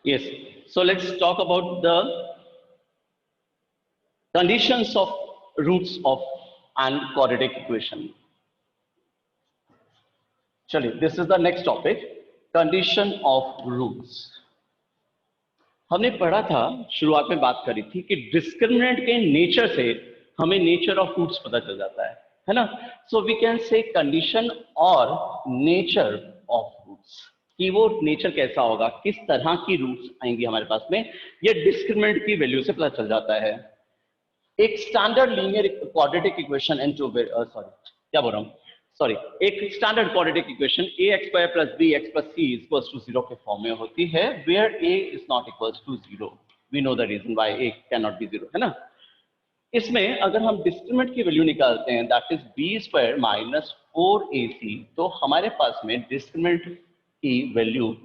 Yes. So let's talk about the conditions of roots of an quadratic equation. चलिए, this is the next topic, condition of roots. हमने पढ़ा था, शुरुआत में बात करी थी कि डिस्क्रिमिनेंट के नेचर से हमें नेचर ऑफ रूट्स पता चल जाता है ना. So we can say condition और नेचर ऑफ रूट्स, कि वो नेचर कैसा होगा, किस तरह की रूट्स आएंगी हमारे पास में, ये डिस्क्रिमिनेंट की वैल्यू से पता चल जाता है. एक स्टैंडर्ड लीनियर क्वाड्रेटिक इक्वेशन एक standard quadratic equation ax square plus bx plus c equals to 0 के फॉर्म में होती है, where a is not equals to 0. We know the reason why a can not be 0, है ना. इसमें अगर हम डिस्क्रिमिनेंट की वैल्यू निकालते हैं, that is b square minus 4ac, तो हमारे पास में डिस्क्रिमिनेंट की वैल्यू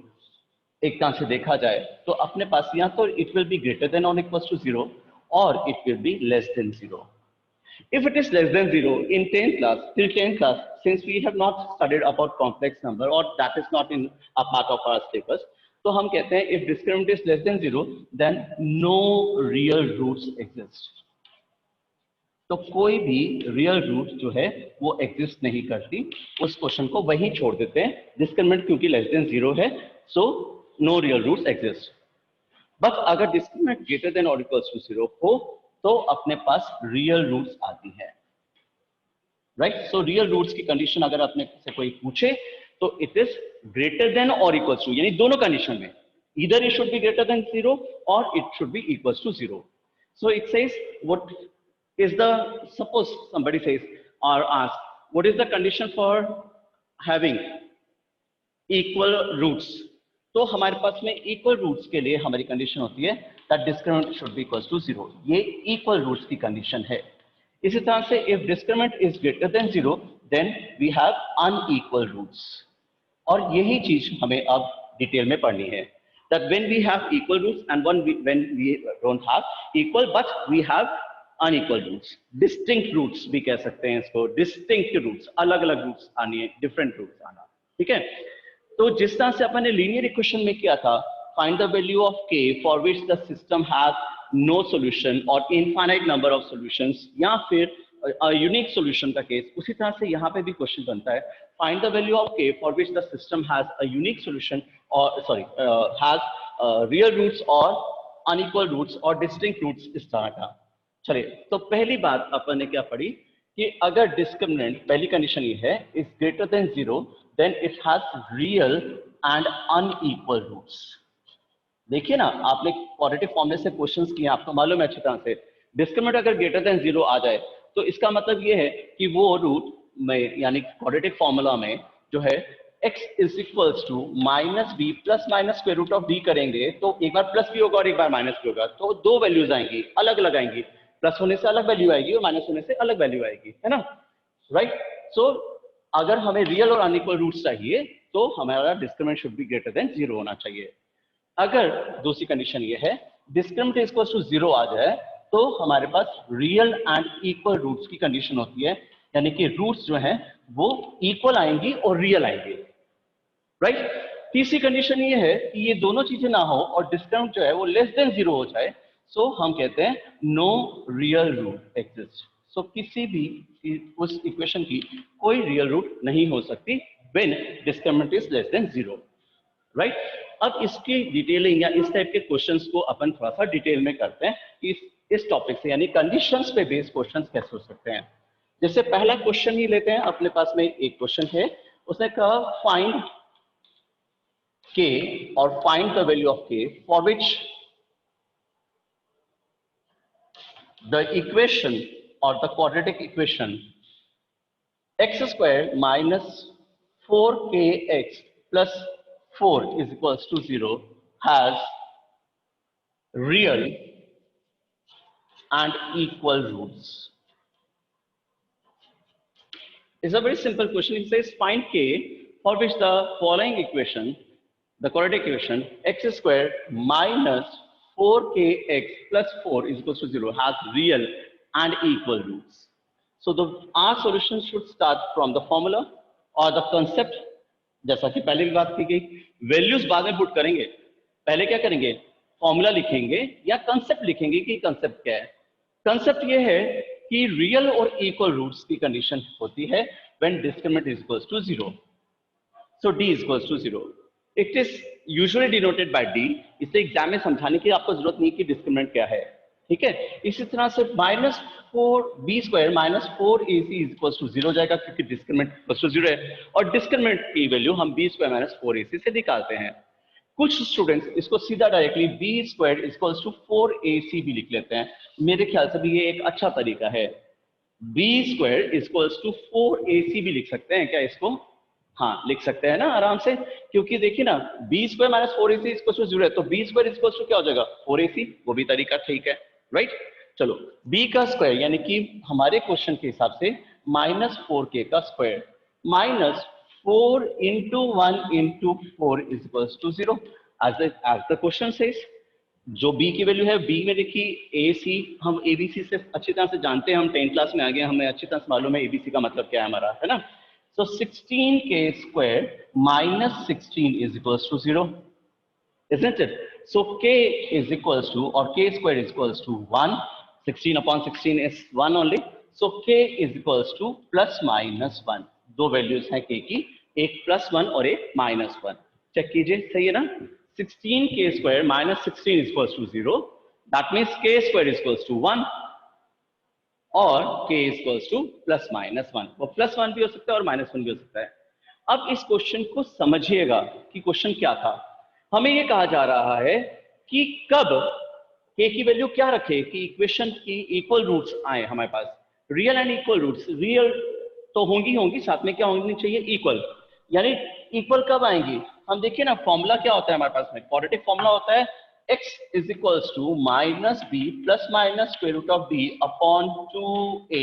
एक तरह से देखा जाए तो अपने पास या तो it will be greater than और equals to 0 or it will be less than 0. If it is less than 0 in 10th class, till 10th class, since we have not studied about complex number or that is not in a part of our syllabus, तो हम कहते हैं if discriminant is less than 0, then no real roots exist. तो कोई भी real root जो है वो एग्जिस्ट नहीं करती, उस क्वेश्चन को वहीं छोड़ देते हैं. डिस्क्रिमिनेंट क्योंकि लेस देन 0 है, so no real roots exist. But अगर डिस्क्रिमिनेंट ग्रेटर देन और इक्वल्स टू 0 हो तो अपने पास रियल रूट्स आती है, राइट. सो रियल रूट्स की कंडीशन अगर अपने से कोई पूछे तो इट इज ग्रेटर देन और इक्वल्स टू, यानी दोनों कंडीशन में either it should be greater than 0 और it should be equals to 0. So it says what is the, suppose somebody says और ask what is the condition for having equal roots, तो हमारे पास में equal roots के लिए हमारी condition होती है that discriminant should be equals to 0. ये इक्वल रूट्स की कंडीशन है. इसी तरह से if discriminant is greater than 0 then we have unequal roots. और यही चीज हमें अब डिटेल में पढ़नी है, that when we have equal roots and when we don't have equal but we have unequal roots. Distinct roots भी कह सकते हैं इसको, डिस्टिंक्ट रूट्स, अलग अलग रूट्स आनी है, डिफरेंट रूट्स आना, ठीक है. तो जिस तरह से अपन ने लीनियर इक्वेशन में किया था, find the value of k for which the system has no solution और इनफाइनाइट नंबर ऑफ सॉल्यूशंस, या फिर यूनिक सॉल्यूशन का केस, उसी तरह से यहाँ पे भी क्वेश्चन बनता है, find the value of k for which the system has a unique solution और हैज रियल रूट्स और अनइक्वल रूट्स और डिस्टिंक्ट रूट्स, इस तरह का. चलिए, तो पहली बात अपन ने क्या पढ़ी कि अगर डिस्क्रिमिनेंट, पहली कंडीशन ये है, is greater than 0 then it has real and unequal roots. देखिए ना, आपने क्वाड्रेटिक फॉर्मूले से क्वेश्चंस किए, आपको मालूम है अच्छी तरह से, डिस्क्रिमिनेंट अगर ग्रेटर देन 0 आ जाए तो इसका मतलब ये है कि वो रूट में, यानी क्वाड्रेटिक फॉर्मूला में जो है x is equals to minus b plus minus square root of D करेंगे तो एक बार प्लस भी होगा और एक बार माइनस भी होगा, तो दो वैल्यूज आएंगी, अलग अलग आएंगी, प्लस होने से अलग वैल्यू आएगी और माइनस होने से अलग वैल्यू आएगी, है ना, राइट. सो अगर हमें रियल और अनइक्वल रूट्स चाहिए तो हमारा discriminant should be greater than 0 होना चाहिए. अगर दूसरी कंडीशन ये है डिस्क्रिमिनेंट इक्वल्स टू 0 आ जाए तो हमारे पास रियल एंड इक्वल रूट्स की कंडीशन होती है, यानी कि रूट्स जो हैं वो इक्वल आएंगी और रियल आएंगी, राइट. तीसरी कंडीशन ये है कि ये दोनों चीजें ना हो और डिस्क्रिमिनेंट जो है वो लेस देन 0 हो जाए, सो हम कहते हैं नो रियल रूट एग्जिस्ट. सो किसी भी उस इक्वेशन की कोई रियल रूट नहीं हो सकती when discriminant is less than 0, right. अब इसकी डिटेलिंग या इस टाइप के क्वेश्चंस को अपन थोड़ा सा डिटेल में करते हैं कि इस टॉपिक से, यानी कंडीशंस पे बेस्ड क्वेश्चंस कैसे हो सकते हैं. जैसे पहला क्वेश्चन ही लेते हैं, अपने पास में एक क्वेश्चन है, उसने कहा फाइंड k और find the value of k for which the equation or the quadratic equation x square minus 4kx plus 4 is equals to 0 has real and equal roots. It's a very simple question. It says find k for which the following equation, the quadratic equation x square minus 4kx plus 4 is equals to 0 has real and equal roots. So our solution should start from the formula or the concept, जैसा कि पहले भी बात की गई, values बाद में put करेंगे, पहले क्या करेंगे, फॉर्मूला लिखेंगे या कंसेप्ट लिखेंगे कि कंसेप्ट क्या है। कंसेप्ट ये है कि रियल और इक्वल रूट्स की कंडीशन होती है when discriminant is equals to 0। So d is equals to 0। It is usually denoted by d। इसे एग्जाम में समझाने की आपको जरूरत नहीं कि डिस्क्रिमिनेंट क्या है, ठीक है। इसी तरह से -4b² minus 4ac is equals to 0 जाएगा, क्योंकि डिस्क्रिमिनेंट इक्वल्स टू 0 है, और डिस्क्रिमिनेंट की वैल्यू हम b² माइनस 4ac से निकालते हैं। कुछ स्टूडेंट्स इसको सीधा directly b² equals to 4ac भी लिख लेते हैं। मेरे ख्याल से भी ये एक अच्छा तरीका है। b² इक्वल्स टू 4ac भी लिख सकते हैं क्या इसको? हाँ, लिख सकते हैं ना आराम से, क्योंकि देखिए ना b² minus 4ac equals to 0 है, तो b² इक्वल्स टू क्या हो जाएगा, 4ac। वो भी तरीका ठीक है, राइट। चलो b का स्क्वायर यानी कि हमारे क्वेश्चन के हिसाब से -4k का square minus 4 into 1 into 4 is equals to 0 as the question says. जो b की वैल्यू है, b में देखिए ac हम abc से अच्छी तरह से जानते हैं, हम 10th क्लास में आ गए, हमें अच्छी तरह से मालूम है abc का मतलब क्या है हमारा, है ना। So 16k square minus 16 is equals to 0, isn't it? So k is equals to, or k square is equals to 1. 16 upon 16 is 1 only. So k is equals to plus minus 1. दो values हैं k की, एक +1 और एक -1। Check कीजिए, सही है ना। 16k square minus 16 is equals to 0. That means k square is equals to 1. और k equals two plus minus 1। वो +1 भी हो सकता है और -1 भी हो सकता है। अब इस क्वेश्चन को समझिएगा कि क्वेश्चन क्या था। हमें ये कहा जा रहा है कि कब k की वैल्यू क्या रखे कि इक्वेशन की इक्वल रूट्स आए हमारे पास, real and equal roots. Real तो होंगी, साथ में क्या होनी चाहिए, इक्वल। यानी इक्वल कब आएंगी, हम देखिए ना फॉर्मूला क्या होता है हमारे पास में, क्वाड्रेटिक फॉर्मूला होता है x is equals to minus b plus minus square root of b upon 2a।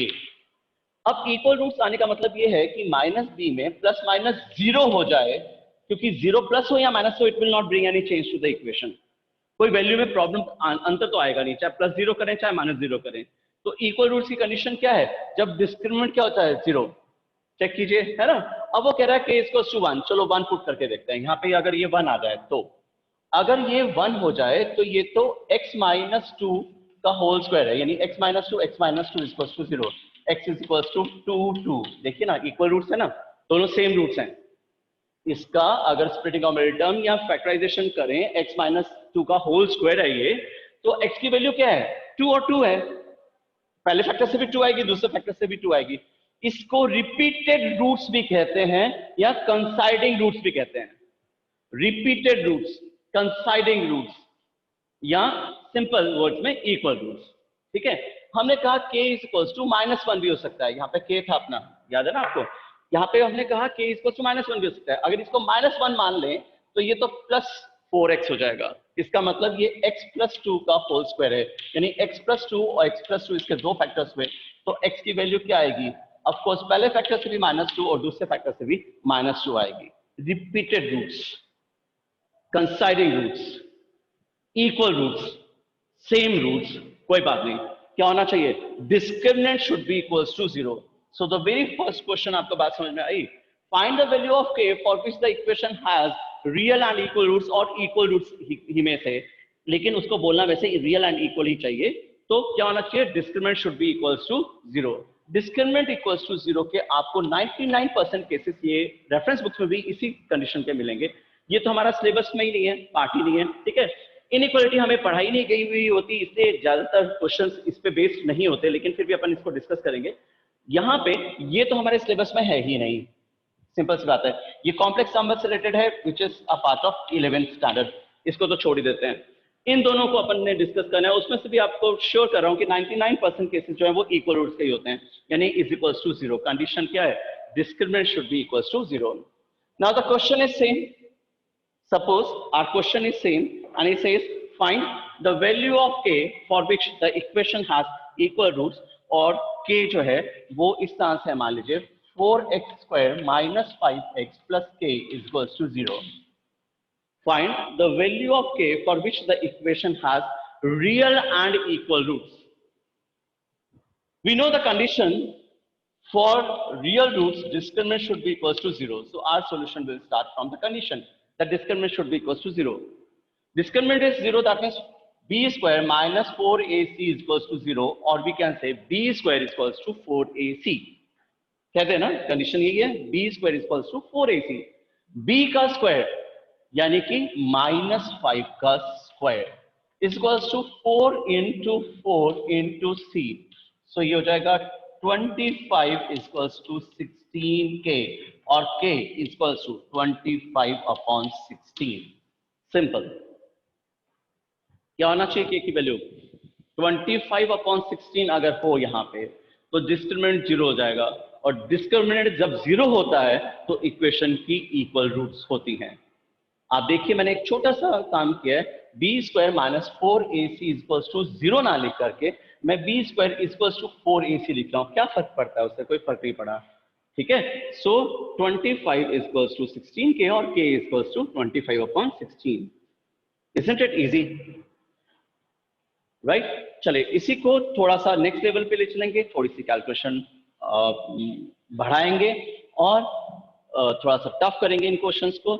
अब इक्वल रूट्स आने का मतलब ये है कि -b में प्लस माइनस 0 हो जाए, क्योंकि 0 प्लस हो या माइनस हो, it will not bring any change to the equation. कोई वैल्यू में प्रॉब्लम अंतर तो आएगा नहीं, चाहे +0 करें चाहे -0 करें। तो इक्वल रूट्स की कंडीशन क्या है, जब डिस्क्रिमिनेंट क्या होता है, 0। चेक कीजिए, है ना। अब वो कह रहा है k इक्वल्स टू 1। चलो 1 पुट करके देखते हैं। यहाँ पे अगर ये 1 आ जाए, तो अगर ये 1 हो जाए तो ये तो x माइनस 2 का होल स्क्वायर है, यानी x minus 2 equals to 0, x is equals to 2। देखिए ना इक्वल रूट्स है ना, दोनों सेम रूट्स हैं। इसका अगर स्प्लिटिंग ऑफ टर्म या फैक्टराइजेशन करें, x माइनस 2 का होल स्क्वायर है ये, तो x की वैल्यू क्या है, 2 और 2 है। पहले फैक्टर से भी 2 आएगी, दूसरे फैक्टर से भी 2 आएगी। इसको रिपीटेड रूट्स भी कहते हैं या कंसाइडिंग रूट्स भी कहते हैं। रिपीटेड रूट्स, कंसाइडिंग रूट्स, या सिंपल वर्ड्स में इक्वल रूट्स, ठीक है। हमने कहा k इज इक्वल्स टू -1 भी हो सकता है। यहाँ पे k था अपना, याद है ना आपको। यहाँ पे हमने कहा k इक्वल्स टू -1 भी हो सकता है। अगर इसको -1 मान लें तो ये तो +4x हो जाएगा। इसका मतलब ये x + 2 का होल स्क्वायर है, यानी x + 2 और x + 2 इसके दो फैक्टर्स हुए, तो x की वैल्यू क्या आएगी, ऑफ कोर्स पहले फैक्टर से भी -2 और दूसरे फैक्टर से भी -2 आएगी। Repeated roots, coinciding roots, equal roots, same roots, कोई बात नहीं। क्या होना चाहिए, discriminant should be equals to 0। So the very first question आपको बात समझ में आई, find the value of k for which the equation has real and equal roots, और इक्वल रूट्स ही में से, लेकिन उसको बोलना वैसे रियल एंड इक्वल ही चाहिए। तो क्या होना चाहिए, discriminant should be equals to 0। Discriminant equals to 0 के आपको 99% केसेस ये रेफरेंस बुक्स में भी इसी कंडीशन के मिलेंगे। ये तो हमारा सिलेबस में ही नहीं है, पार्ट ही नहीं है, ठीक है। इनइक्वालिटी हमें पढ़ाई नहीं गई हुई होती, इसलिए ज्यादातर क्वेश्चंस इस पे बेस्ड नहीं होते, लेकिन फिर भी अपन इसको डिस्कस करेंगे। यहाँ पे ये तो हमारे सिलेबस में है ही नहीं, सिंपल सी बात है। ये कॉम्प्लेक्स नंबर से रिलेटेड है, which is a part of 11th standard, इसको तो छोड़ ही देते हैं। इन दोनों को अपन ने डिस्कस करना है, उसमें से भी आपको श्योर कर रहा हूँ कि 99% केसेस जो है वो इक्वल रूट्स के ही होते हैं, यानी इज इक्वल्स टू 0। कंडीशन क्या है, discriminant should be equals to 0। Now the question is same. Suppose our question is same and it says find the value of k for which the equation has equal roots, और k जो है वो इस तरह से मान लीजिए 4x² minus 5x plus k is equals to 0. Find the value of k for which the equation has real and equal roots. We know the condition for real roots, discriminant should be equals to 0. So our solution will start from the condition that discriminant should be equals to 0. Discriminant is 0, that means b square minus 4ac is equals to 0, or we can say b square is equals to 4ac. कहते हैं ना, condition यही है, b square is equals to 4ac. b का square यानी कि -5 का square is equals to 4 into 4 into c. So ये हो जाएगा 25 is equals to 16k, और k is equals to 25 upon 16. Simple. क्या होना चाहिए k की वैल्यू 25 अपॉन 16 अगर हो यहाँ पे तो डिस्क्रिमिनेंट 0 हो जाएगा, और डिस्क्रिमिनेंट जब 0 होता है तो इक्वेशन की इक्वल रूट्स होती हैं. आप देखिए मैंने एक छोटा सा काम किया है, b square minus 4ac equals to 0 ना लिख करके मैं b square equals to 4ac लिख रहा हूँ. क्या फर्क पड़ता है उससे? कोई फर्क नहीं पड़ा. ठीक है. सो 25 इक्वल्स टू 16k और k equals to 25 upon 16. Isn't it easy? Right चले इसी को थोड़ा सा नेक्स्ट लेवल पे ले चलेंगे, थोड़ी सी कैलकुलेशन बढ़ाएंगे और थोड़ा सा टफ करेंगे इन क्वेश्चंस को,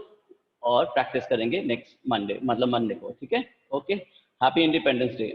और प्रैक्टिस करेंगे नेक्स्ट मंडे, मतलब मंडे को. ठीक है. ओके. Happy independence day.